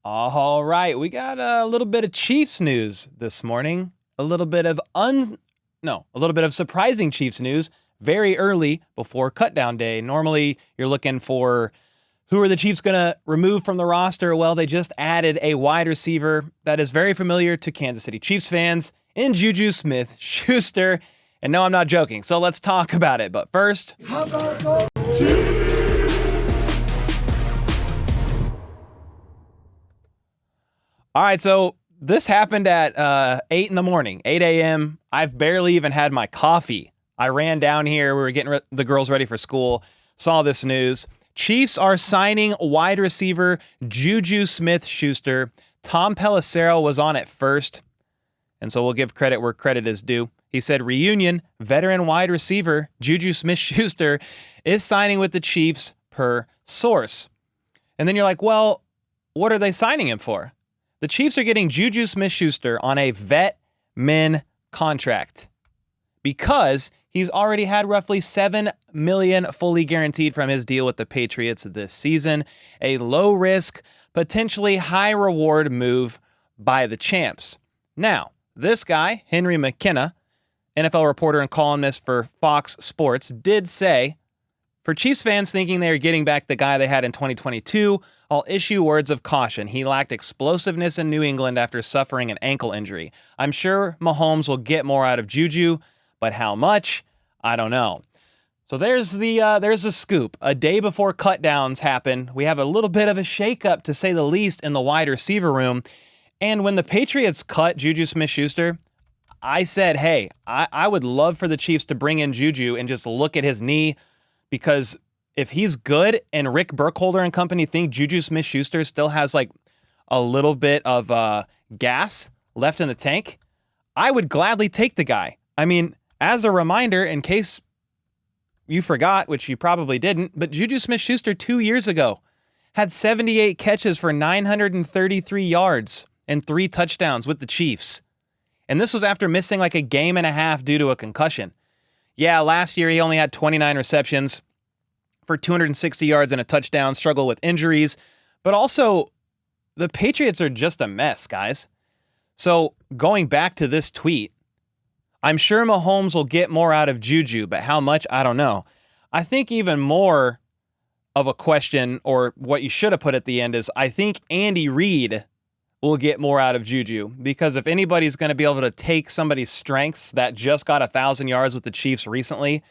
All right, we got a little bit of Chiefs news this morning. A little bit of surprising Chiefs news very early before cutdown day. Normally, you're looking for who are the Chiefs going to remove from the roster? Well, they just added a wide receiver that is very familiar to Kansas City Chiefs fans in JuJu Smith-Schuster. And no, I'm not joking. So let's talk about it. But first, how about the Chiefs? All right, so this happened at 8 in the morning, 8 a.m. I've barely even had my coffee. I ran down here. We were getting the girls ready for school, saw this news. Chiefs are signing wide receiver JuJu Smith-Schuster. Tom Pelissero was on it first, and so we'll give credit where credit is due. He said, reunion, veteran wide receiver JuJu Smith-Schuster is signing with the Chiefs per source. And then you're like, well, what are they signing him for? The Chiefs are getting JuJu Smith-Schuster on a vet min contract because he's already had roughly $7 million fully guaranteed from his deal with the Patriots this season. A low-risk, potentially high-reward move by the champs. Now, this guy, Henry McKenna, NFL reporter and columnist for Fox Sports, did say, for Chiefs fans thinking they are getting back the guy they had in 2022, I'll issue words of caution. He lacked explosiveness in New England after suffering an ankle injury. I'm sure Mahomes will get more out of JuJu, but how much? I don't know. So there's the scoop. A day before cutdowns happen, we have a little bit of a shakeup, to say the least, in the wide receiver room. And when the Patriots cut JuJu Smith-Schuster, I said, hey, I would love for the Chiefs to bring in JuJu and just look at his knee, because if he's good and Rick Burkholder and company think JuJu Smith-Schuster still has like a little bit of gas left in the tank, I would gladly take the guy. I mean, as a reminder, in case you forgot, which you probably didn't, but JuJu Smith-Schuster 2 years ago had 78 catches for 933 yards and 3 touchdowns with the Chiefs. And this was after missing like a game and a half due to a concussion. Yeah, last year he only had 29 receptions for 260 yards and a touchdown, struggled with injuries. But also, the Patriots are just a mess, guys. So going back to this tweet, I'm sure Mahomes will get more out of JuJu, but how much? I don't know. I think even more of a question, or what you should have put at the end, is I think Andy Reid will get more out of JuJu, because if anybody's going to be able to take somebody's strengths that just got 1,000 yards with the Chiefs recently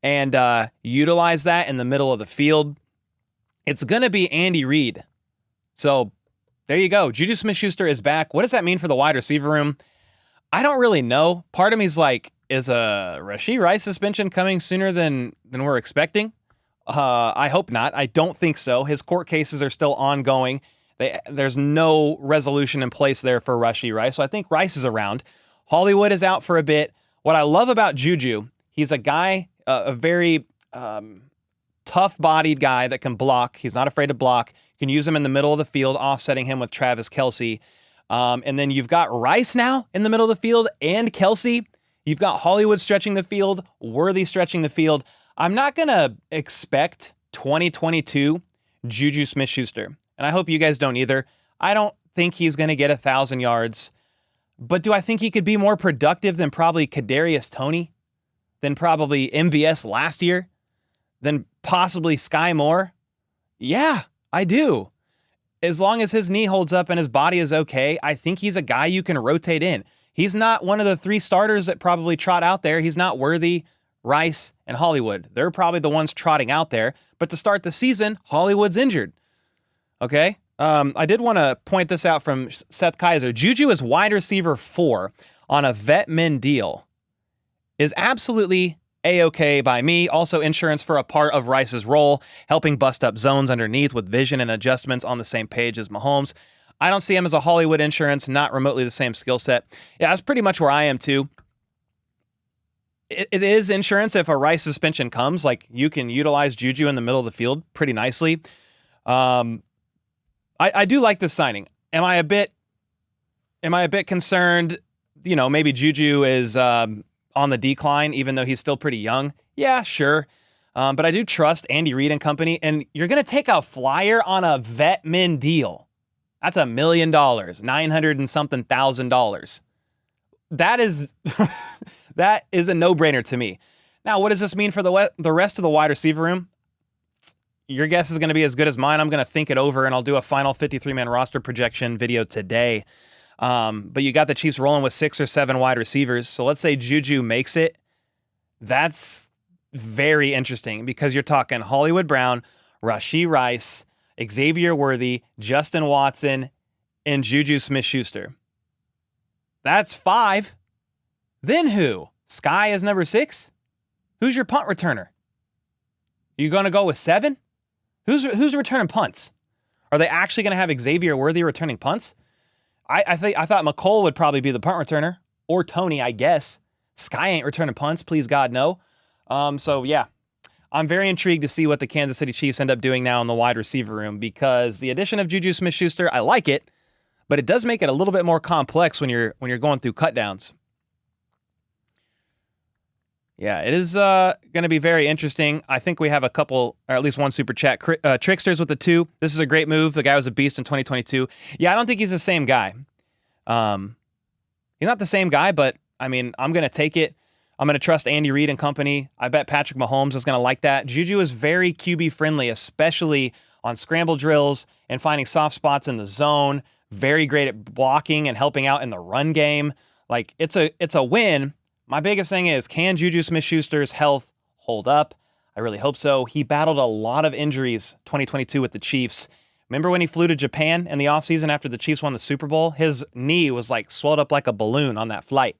and utilize that in the middle of the field, it's going to be Andy Reid. So there you go. JuJu Smith-Schuster is back. What does that mean for the wide receiver room? I don't really know. Part of me is like, is a Rashee Rice suspension coming sooner than we're expecting? I hope not. I don't think so. His court cases are still ongoing. There's no resolution in place there for Rashee Rice, so I think Rice is around. Hollywood is out for a bit. What I love about JuJu, he's a guy, a very tough-bodied guy that can block. He's not afraid to block. You can use him in the middle of the field, offsetting him with Travis Kelce. And then you've got Rice now in the middle of the field and Kelce. You've got Hollywood stretching the field, Worthy stretching the field. I'm not going to expect 2022 JuJu Smith-Schuster. And I hope you guys don't either. I don't think he's going to get 1,000 yards. But do I think he could be more productive than probably Kadarius Toney? Than probably MVS last year? Than possibly Sky Moore? Yeah, I do. As long as his knee holds up and his body is okay, I think he's a guy you can rotate in. He's not one of the 3 starters that probably trot out there. He's not Worthy, Rice, and Hollywood. They're probably the ones trotting out there. But to start the season, Hollywood's injured. Okay? I did want to point this out from Seth Kaiser. JuJu is wide receiver 4 on a vet min deal. Is absolutely A-okay by me. Also insurance for a part of Rice's role, helping bust up zones underneath with vision and adjustments on the same page as Mahomes. I don't see him as a Hollywood insurance, not remotely the same skill set. Yeah, that's pretty much where I am too. It is insurance if a Rice suspension comes. Like, you can utilize JuJu in the middle of the field pretty nicely. I do like this signing. Am I a bit concerned? You know, maybe JuJu is on the decline, even though he's still pretty young. Yeah, sure. But I do trust Andy Reid and company. And you're going to take a flyer on a vet min deal. That's $1 million, 900 and something $1,000. That is that is a no-brainer to me. Now, what does this mean for the rest of the wide receiver room? Your guess is going to be as good as mine. I'm going to think it over, and I'll do a final 53-man roster projection video today. But you got the Chiefs rolling with 6 or 7 wide receivers. So let's say JuJu makes it. That's very interesting because you're talking Hollywood Brown, Rashee Rice, Xavier Worthy, Justin Watson, and JuJu Smith-Schuster. That's 5. Then who? Sky is number 6? Who's your punt returner? You going to go with 7? Who's returning punts? Are they actually going to have Xavier Worthy returning punts? I thought McCole would probably be the punt returner, or Tony, I guess. Sky ain't returning punts, please God, no. So yeah, I'm very intrigued to see what the Kansas City Chiefs end up doing now in the wide receiver room, because the addition of JuJu Smith-Schuster, I like it, but it does make it a little bit more complex when you're going through cutdowns. Yeah, it is going to be very interesting. I think we have a couple, or at least one super chat. Tricksters with the 2. This is a great move. The guy was a beast in 2022. Yeah, I don't think he's the same guy. He's not the same guy, but I mean, I'm going to take it. I'm going to trust Andy Reid and company. I bet Patrick Mahomes is going to like that. JuJu is very QB friendly, especially on scramble drills and finding soft spots in the zone. Very great at blocking and helping out in the run game. Like, it's a win. My biggest thing is, can JuJu Smith-Schuster's health hold up? I really hope so. He battled a lot of injuries 2022 with the Chiefs. Remember when he flew to Japan in the offseason after the Chiefs won the Super Bowl? His knee was like swelled up like a balloon on that flight.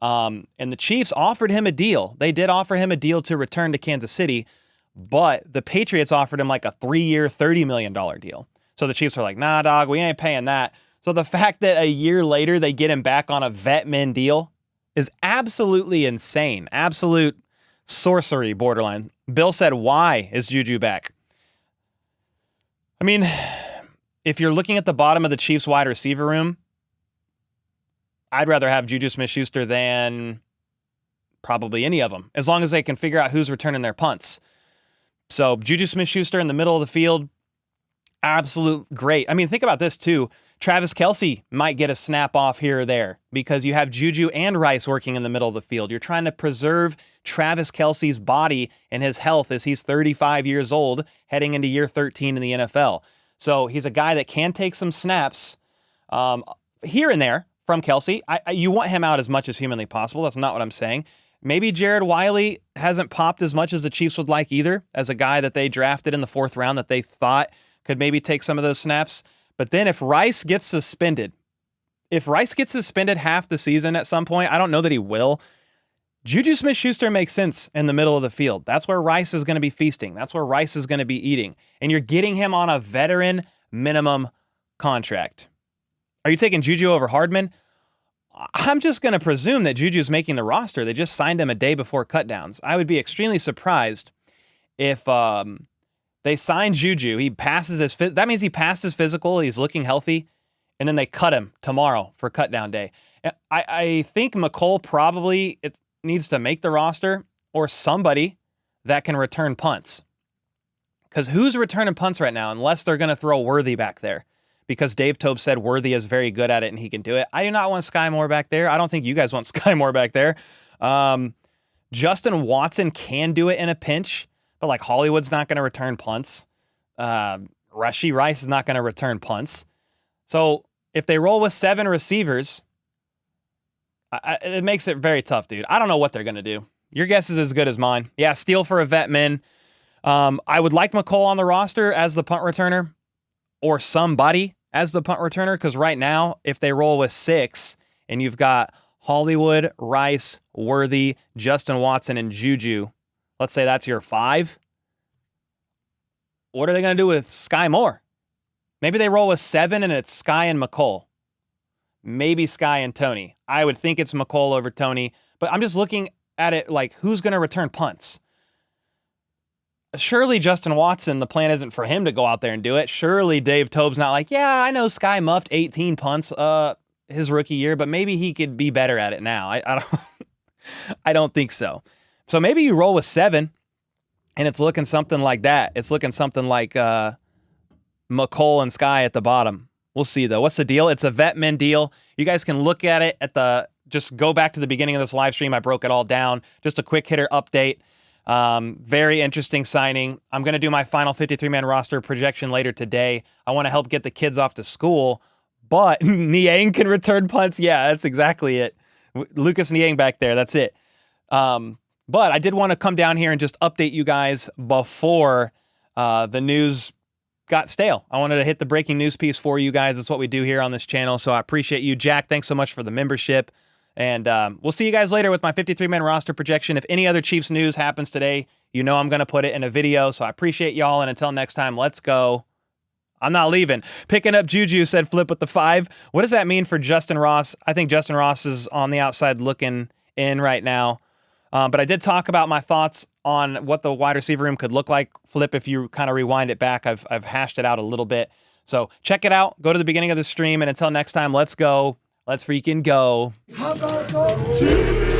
And the Chiefs offered him a deal. They did offer him a deal to return to Kansas City, but the Patriots offered him like a 3-year, $30 million deal. So the Chiefs are like, nah, dog, we ain't paying that. So the fact that a year later they get him back on a vet min deal is absolutely insane. Absolute sorcery, borderline. Bill said, why is JuJu back? I mean, if you're looking at the bottom of the Chiefs wide receiver room, I'd rather have JuJu Smith-Schuster than probably any of them, as long as they can figure out who's returning their punts. So JuJu Smith-Schuster in the middle of the field, absolute great. I mean, think about this too. Travis Kelce might get a snap off here or there because you have JuJu and Rice working in the middle of the field. You're trying to preserve Travis Kelce's body and his health as he's 35 years old, heading into year 13 in the NFL. So he's a guy that can take some snaps here and there from Kelce. You want him out as much as humanly possible. That's not what I'm saying. Maybe Jared Wiley hasn't popped as much as the Chiefs would like either, as a guy that they drafted in the 4th round that they thought could maybe take some of those snaps. But then if Rice gets suspended half the season at some point, I don't know that he will, JuJu Smith-Schuster makes sense in the middle of the field. That's where Rice is going to be feasting. That's where Rice is going to be eating. And you're getting him on a veteran minimum contract. Are you taking JuJu over Hardman? I'm just going to presume that JuJu's making the roster. They just signed him a day before cutdowns. I would be extremely surprised if they sign JuJu. He passes that means he passed his physical. He's looking healthy. And then they cut him tomorrow for cutdown day. I think McCole probably needs to make the roster, or somebody that can return punts. Because who's returning punts right now, unless they're going to throw Worthy back there? Because Dave Tobe said Worthy is very good at it and he can do it. I do not want Sky Moore back there. I don't think you guys want Sky Moore back there. Justin Watson can do it in a pinch, but like Hollywood's not going to return punts. Rashee Rice is not going to return punts. So if they roll with 7 receivers, it makes it very tough, dude. I don't know what they're going to do. Your guess is as good as mine. Yeah, steal for a vet min. I would like McCole on the roster as the punt returner, or somebody as the punt returner, because right now, if they roll with 6 and you've got Hollywood, Rice, Worthy, Justin Watson, and JuJu, let's say that's your 5, what are they going to do with Sky Moore? Maybe they roll with 7 and it's Sky and McCole. Maybe Sky and Tony. I would think it's McCole over Tony, but I'm just looking at it like, who's going to return punts? Surely Justin Watson, the plan isn't for him to go out there and do it. Surely Dave Tobe's not like, yeah, I know Sky muffed 18 punts his rookie year, but maybe he could be better at it now. I don't I don't think so. So maybe you roll with 7 and it's looking something like that. It's looking something like McCole and Sky at the bottom. We'll see, though. What's the deal? It's a vet min deal. You guys can look at it just go back to the beginning of this live stream. I broke it all down. Just a quick hitter update. Very interesting signing. I'm going to do my final 53-man roster projection later today. I want to help get the kids off to school, but Niang can return punts. Yeah, that's exactly it. Lucas Niang back there. That's it. But I did want to come down here and just update you guys before the news got stale. I wanted to hit the breaking news piece for you guys. That's what we do here on this channel. So I appreciate you. Jack, thanks so much for the membership. And we'll see you guys later with my 53-man roster projection. If any other Chiefs news happens today, you know I'm going to put it in a video. So I appreciate y'all. And until next time, let's go. I'm not leaving. Picking up JuJu, said Flip with the 5. What does that mean for Justin Ross? I think Justin Ross is on the outside looking in right now. But I did talk about my thoughts on what the wide receiver room could look like. Flip, if you kind of rewind it back, I've hashed it out a little bit. So check it out. Go to the beginning of the stream. And until next time, let's go. Let's freaking go. How about those Chiefs?